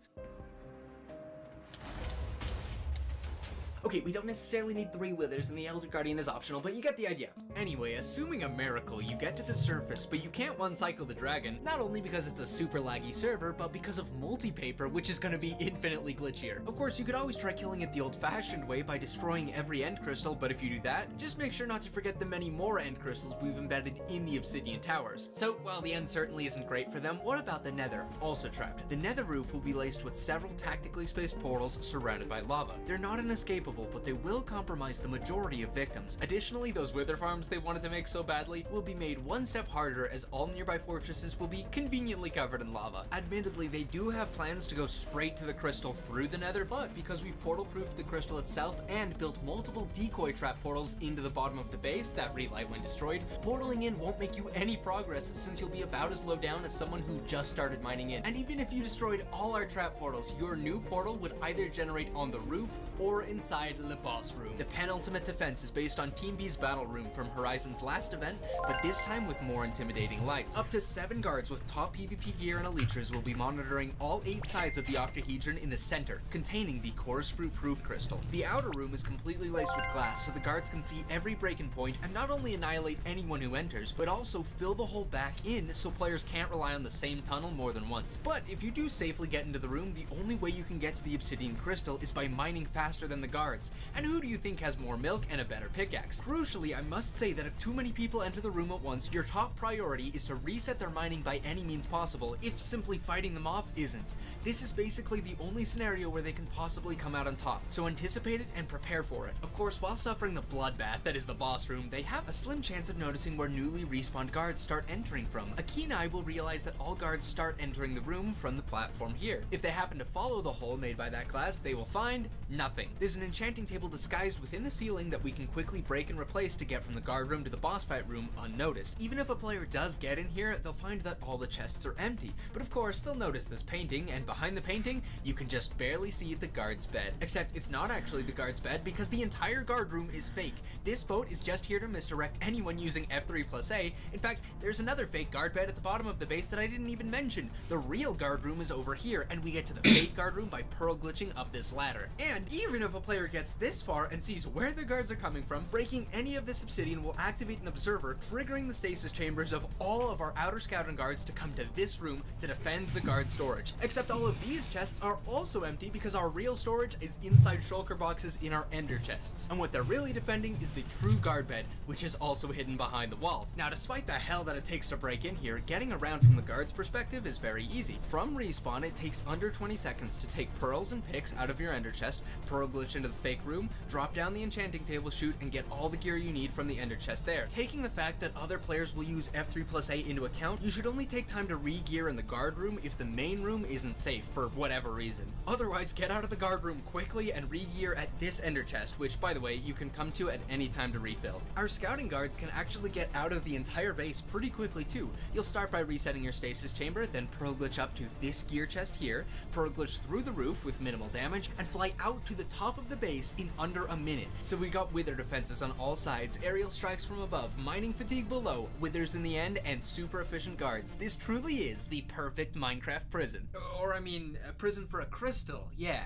okay, we don't necessarily need 3 withers and the Elder Guardian is optional, but you get the idea. Anyway, assuming a miracle, you get to the surface, but you can't one-cycle the dragon, not only because it's a super laggy server, but because of multi-paper, which is gonna be infinitely glitchier. Of course, you could always try killing it the old-fashioned way by destroying every end crystal, but if you do that, just make sure not to forget the many more end crystals we've embedded in the obsidian towers. So, while the end certainly isn't great for them, what about the nether? Also trapped. The nether roof will be laced with several tactically spaced portals surrounded by lava. They're not inescapable, capable, but they will compromise the majority of victims. Additionally, those wither farms they wanted to make so badly will be made one step harder, as all nearby fortresses will be conveniently covered in lava. Admittedly, they do have plans to go straight to the crystal through the nether, but because we've portal-proofed the crystal itself and built multiple decoy trap portals into the bottom of the base that relight when destroyed, portaling in won't make you any progress, since you'll be about as low down as someone who just started mining in. And even if you destroyed all our trap portals, your new portal would either generate on the roof or inside the boss room. The penultimate defense is based on Team B's battle room from Horizon's last event, but this time with more intimidating lights. Up to 7 guards with top PvP gear and elytras will be monitoring all 8 sides of the octahedron in the center, containing the coarse fruit-proof crystal. The outer room is completely laced with glass, so the guards can see every break-in point and not only annihilate anyone who enters, but also fill the hole back in so players can't rely on the same tunnel more than once. But if you do safely get into the room, the only way you can get to the obsidian crystal is by mining faster than the guards. And who do you think has more milk and a better pickaxe? Crucially, I must say that if too many people enter the room at once, your top priority is to reset their mining by any means possible, if simply fighting them off isn't. This is basically the only scenario where they can possibly come out on top, so anticipate it and prepare for it. Of course, while suffering the bloodbath that is the boss room, they have a slim chance of noticing where newly respawned guards start entering from. A keen eye will realize that all guards start entering the room from the platform here. If they happen to follow the hole made by that class, they will find nothing. There's an enchanting table disguised within the ceiling that we can quickly break and replace to get from the guard room to the boss fight room unnoticed. Even if a player does get in here, they'll find that all the chests are empty, but of course they'll notice this painting, and behind the painting you can just barely see the guard's bed. Except it's not actually the guard's bed, because the entire guard room is fake. This boat is just here to misdirect anyone using F3+A. In fact, there's another fake guard bed at the bottom of the base that I didn't even mention. The real guard room is over here, and we get to the fake guard room by pearl glitching up this ladder. And even if a player gets this far and sees where the guards are coming from, breaking any of this obsidian will activate an observer, triggering the stasis chambers of all of our outer scouting guards to come to this room to defend the guard storage. Except all of these chests are also empty because our real storage is inside shulker boxes in our ender chests. And what they're really defending is the true guard bed, which is also hidden behind the wall. Now, despite the hell that it takes to break in here, getting around from the guard's perspective is very easy. From respawn, it takes under 20 seconds to take pearls and picks out of your ender chest, pearl glitch into the fake room, drop down the enchanting table chute, and get all the gear you need from the ender chest there. Taking the fact that other players will use F3+A into account, you should only take time to re-gear in the guard room if the main room isn't safe for whatever reason. Otherwise, get out of the guard room quickly and re-gear at this ender chest, which, by the way, you can come to at any time to refill. Our scouting guards can actually get out of the entire base pretty quickly too. You'll start by resetting your stasis chamber, then pearl glitch up to this gear chest here, pearl glitch through the roof with minimal damage, and fly out to the top of the base in under a minute. So we got wither defenses on all sides, aerial strikes from above, mining fatigue below, withers in the end, and super efficient guards. This truly is the perfect Minecraft prison. Or I mean, a prison for a crystal, yeah.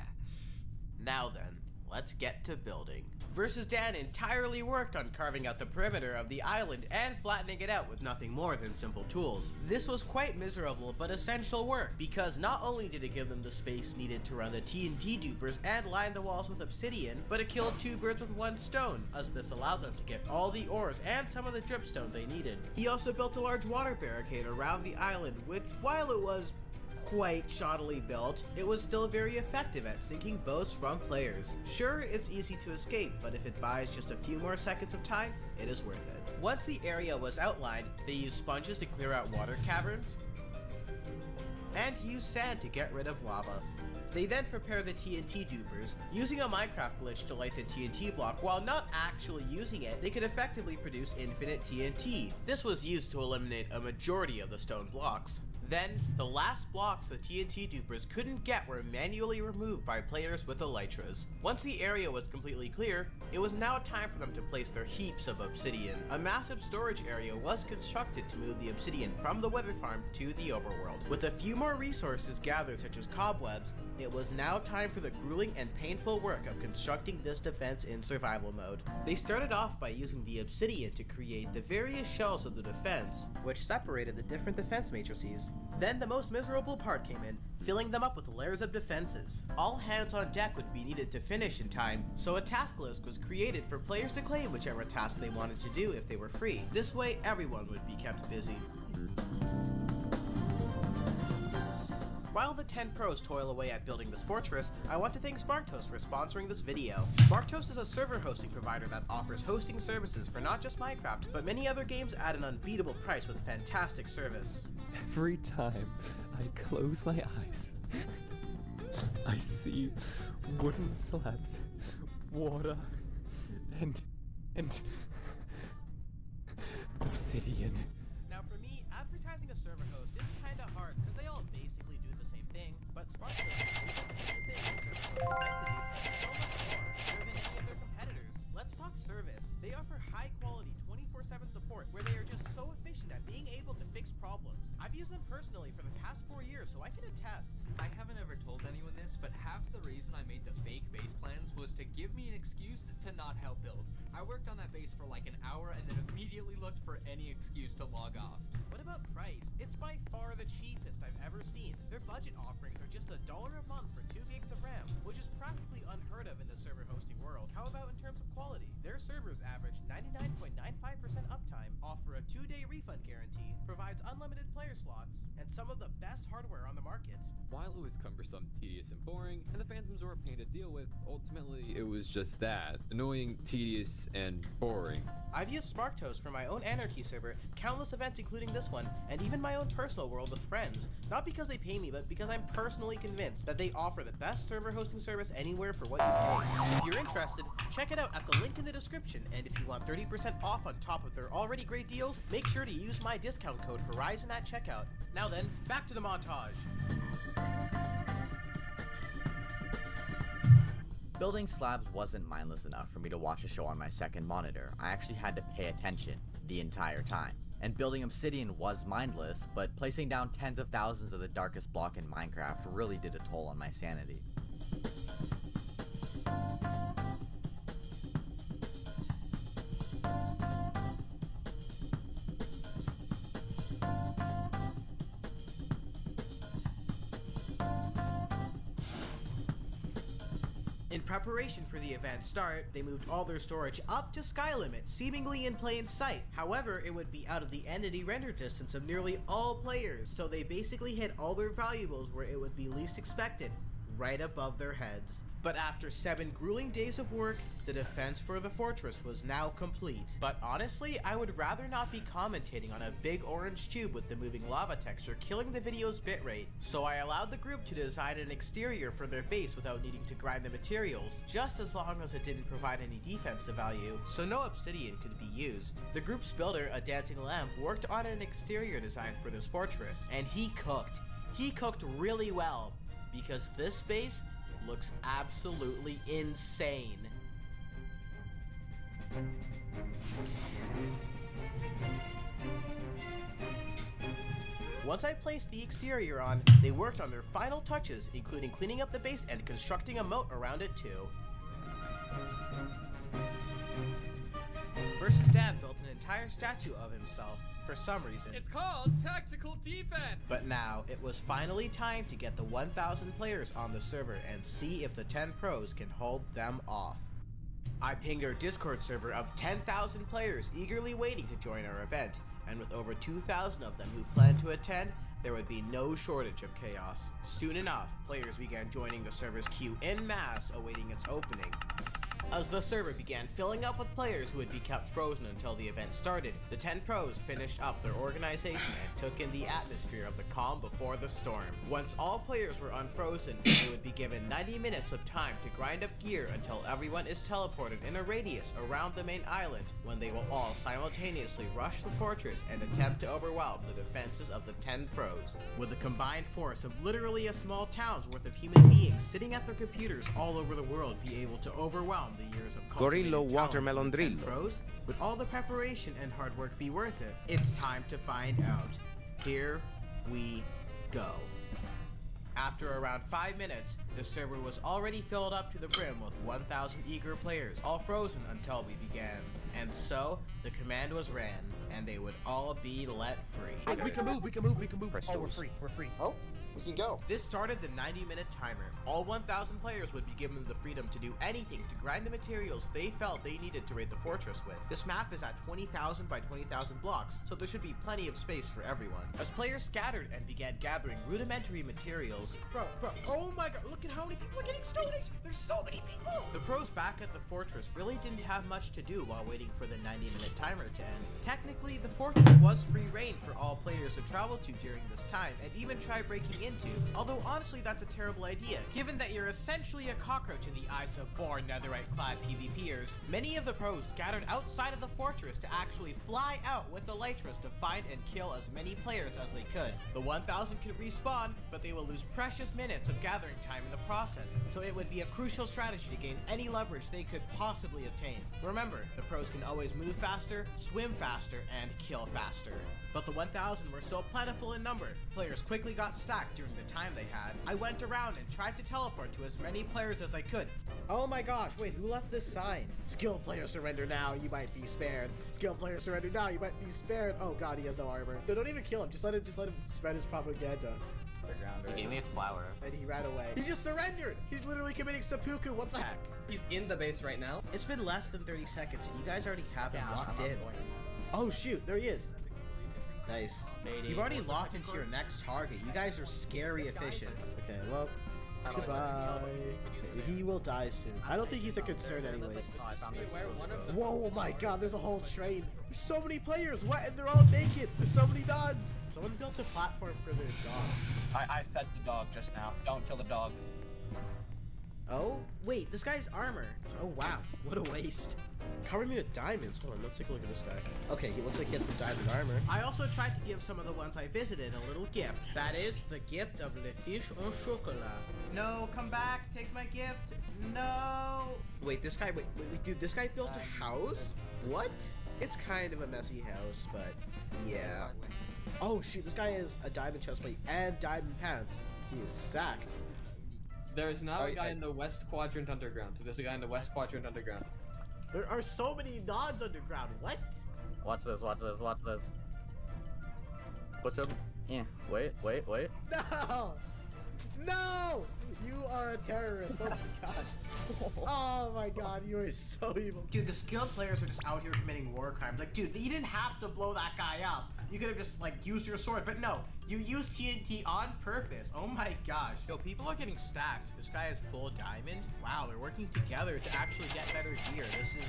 Now then, let's get to building. Versus Dan entirely worked on carving out the perimeter of the island and flattening it out with nothing more than simple tools. This was quite miserable but essential work, because not only did it give them the space needed to run the TNT dupers and line the walls with obsidian, but it killed 2 birds with 1 stone, as this allowed them to get all the ores and some of the dripstone they needed. He also built a large water barricade around the island, which, while it was quite shoddily built, it was still very effective at sinking boats from players. Sure, it's easy to escape, but if it buys just a few more seconds of time, it is worth it. Once the area was outlined, they used sponges to clear out water caverns, and used sand to get rid of lava. They then prepare the TNT dupers, using a Minecraft glitch to light the TNT block. While not actually using it, they could effectively produce infinite TNT. This was used to eliminate a majority of the stone blocks. Then, the last blocks the TNT dupers couldn't get were manually removed by players with elytras. Once the area was completely clear, it was now time for them to place their heaps of obsidian. A massive storage area was constructed to move the obsidian from the wither farm to the overworld. With a few more resources gathered, such as cobwebs, it was now time for the grueling and painful work of constructing this defense in survival mode. They started off by using the obsidian to create the various shells of the defense, which separated the different defense matrices. Then the most miserable part came in, filling them up with layers of defenses. All hands on deck would be needed to finish in time, so a task list was created for players to claim whichever task they wanted to do if they were free. This way, everyone would be kept busy. While the 10 pros toil away at building this fortress, I want to thank Sparktoast for sponsoring this video. Sparktoast is a server hosting provider that offers hosting services for not just Minecraft, but many other games at an unbeatable price with fantastic service. Every time I close my eyes, I see wooden slabs, water, and obsidian. Now for me, advertising a server host is kinda hard because they all basically do the same thing, but Sparktoast is the thing server hosts meant to do and so much more than any of their competitors. Let's talk service. They offer high quality 24/7 support where they are just so efficient at being able to fix problems. I've used them personally for the past 4 years, so I can attest. I haven't ever told anyone this, but half the reason I made the fake base plans was to give me an excuse to not help build. I worked on that base for like an hour and then immediately looked for any excuse to log off. What about price? It's by far the cheapest I've ever seen. Their budget offerings are just $1 a month for 2 gigs of RAM, which is practically unheard of in the server hosting world. How about in terms of quality? Their servers average 99.95% uptime, offer a 2-day refund guarantee, provides unlimited player slots, and some of the best hardware on the market. While it was cumbersome, tedious, and boring, and the phantoms were a pain to deal with, ultimately it was just that. Annoying, tedious, and boring. I've used Sparktoast for my own Anarchy server, countless events including this one, and even my own personal world with friends. Not because they pay me, but because I'm personally convinced that they offer the best server hosting service anywhere for what you pay. If you're interested, check it out at the link in the description, and if you want 30% off on top of their already great deals, make sure to use my discount code Horizon at checkout. Now then, back to the montage. Building slabs wasn't mindless enough for me to watch a show on my second monitor. I actually had to pay attention the entire time. And building obsidian was mindless, but placing down tens of thousands of the darkest block in Minecraft really did a toll on my sanity. In preparation for the event's start, they moved all their storage up to sky limit, seemingly in plain sight. However, it would be out of the entity render distance of nearly all players, so they basically hid all their valuables where it would be least expected, right above their heads. But after 7 grueling days of work, the defense for the fortress was now complete. But honestly, I would rather not be commentating on a big orange tube with the moving lava texture killing the video's bitrate. So I allowed the group to design an exterior for their base without needing to grind the materials, just as long as it didn't provide any defensive value, so no obsidian could be used. The group's builder, a dancing lamp, worked on an exterior design for this fortress, and he cooked. He cooked really well, because this base looks absolutely insane. Once I placed the exterior on, they worked on their final touches, including cleaning up the base and constructing a moat around it too. Versus Dan built an entire statue of himself, for some reason. It's called tactical defense. But now, it was finally time to get the 1,000 players on the server and see if the 10 pros can hold them off. I pinged our Discord server of 10,000 players eagerly waiting to join our event, and with over 2,000 of them who planned to attend, there would be no shortage of chaos. Soon enough, players began joining the server's queue en masse awaiting its opening. As the server began filling up with players who would be kept frozen until the event started, the 10 pros finished up their organization and took in the atmosphere of the calm before the storm. Once all players were unfrozen, they would be given 90 minutes of time to grind up gear until everyone is teleported in a radius around the main island, when they will all simultaneously rush the fortress and attempt to overwhelm the defenses of the 10 pros. With a combined force of literally a small town's worth of human beings sitting at their computers all over the world be able to overwhelm the years of Gorillo Watermelon Drillo. Pros, would all the preparation and hard work be worth it? It's time to find out. Here we go. After around 5 minutes, the server was already filled up to the brim with 1,000 eager players, all frozen until we began. And so, the command was ran, and they would all be let free. We can move. Oh, we're free. Oh, We can go. This started the 90-minute timer. All 1,000 players would be given the freedom to do anything to grind the materials they felt they needed to raid the fortress with. This map is at 20,000 by 20,000 blocks, so there should be plenty of space for everyone. As players scattered and began gathering rudimentary materials, bro, oh my god, look at how many people are getting stoned! There's so many people! The pros back at the fortress really didn't have much to do while waiting for the 90-minute timer to end. Technically, the fortress was free reign for all players to travel to during this time and even try breaking into, although honestly that's a terrible idea, given that you're essentially a cockroach in the eyes of born netherite-clad PvPers. Many of the pros scattered outside of the fortress to actually fly out with elytras to find and kill as many players as they could. The 1,000 could respawn, but they will lose precious minutes of gathering time in the process, so it would be a crucial strategy to gain any leverage they could possibly obtain. Remember, the pros can always move faster, swim faster, and kill faster. But the 1,000 were so plentiful in number, players quickly got stacked during the time they had. I went around and tried to teleport to as many players as I could. Oh my gosh, wait, who left this sign? Skilled player surrender now, you might be spared. Skilled player surrender now, you might be spared. Oh god, he has no armor. No, don't even kill him, just let him spread his propaganda. He gave me a flower. And he ran away. He just surrendered! He's literally committing seppuku, what the heck? He's in the base right now. It's been less than 30 seconds and you guys already have him locked in. Oh shoot, there he is. Nice. You've already locked into your next target. You guys are scary efficient. Okay, well, goodbye. He will die soon. I don't think he's a concern anyways. Whoa, oh my god, there's a whole train. There's so many players. What? And they're all naked. There's so many dogs. Someone built a platform for their dog. I fed the dog just now. Don't kill the dog. Oh, wait, this guy's armor. Oh wow, what a waste. Cover me with diamonds. Hold on, let's take a look at this guy. Okay, he looks like he has some diamond armor. I also tried to give some of the ones I visited a little gift. That is the gift of le fiche au chocolat. No, come back, take my gift. No. Wait, this guy, wait, dude, this guy built a house? What? It's kind of a messy house, but yeah. Oh shoot, this guy has a diamond chestplate and diamond pants. He is stacked. There's now a guy in the West Quadrant Underground. There's a guy in the West Quadrant Underground. There are so many nods underground. What? Watch this, watch this, watch this. Push him. Yeah. Wait. No! No! You are a terrorist. Oh my god. Oh my god, you are so evil. Dude, the skilled players are just out here committing war crimes. Like, dude, you didn't have to blow that guy up. You could have just, like, used your sword, but no. You used TNT on purpose. Oh my gosh. Yo, people are getting stacked. This guy is full diamond. Wow, they're working together to actually get better gear. This is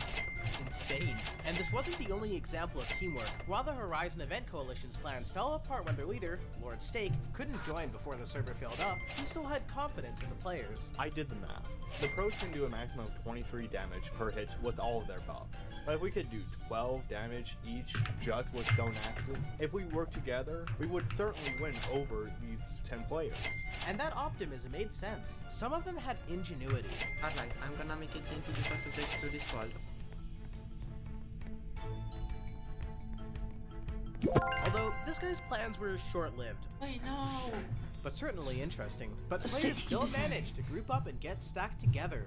insane. And this wasn't the only example of teamwork. While the Horizon Event Coalition's plans fell apart when their leader, Lord Stake, couldn't join before the server filled up, he still had confidence in the players. I did the math. The pros can do a maximum of 23 damage per hit with all of their buffs. But if we could do 12 damage each just with stone axes, if we work together, we would certainly win over these 10 players. And that optimism made sense. Some of them had ingenuity. Alright, I'm gonna make a TNT just to break through this wall. Although, this guy's plans were short-lived. Wait, no! But certainly interesting. But the players still managed to group up and get stacked together.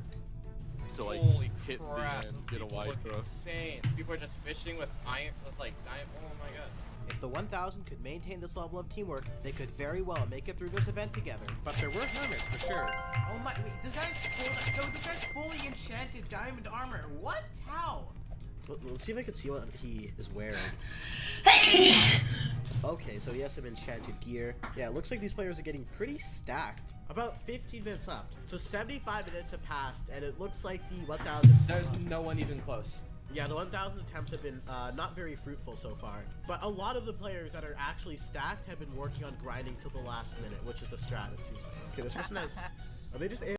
To like hit crap, the end, get a white throw. Insane. People are just fishing with iron, oh my god. If the 1,000 could maintain this level of teamwork, they could very well make it through this event together. But there were hermits for sure. Oh my, wait, this guy's fully enchanted diamond armor. What? How? Let's see if I can see what he is wearing. Okay, so he has some enchanted gear. Yeah, it looks like these players are getting pretty stacked. About 15 minutes left. So 75 minutes have passed, and it looks like the 1,000... There's no one even close. Yeah, the 1,000 attempts have been not very fruitful so far. But a lot of the players that are actually stacked have been working on grinding till the last minute, which is the strat, it seems like. Okay, this person has... Are they just...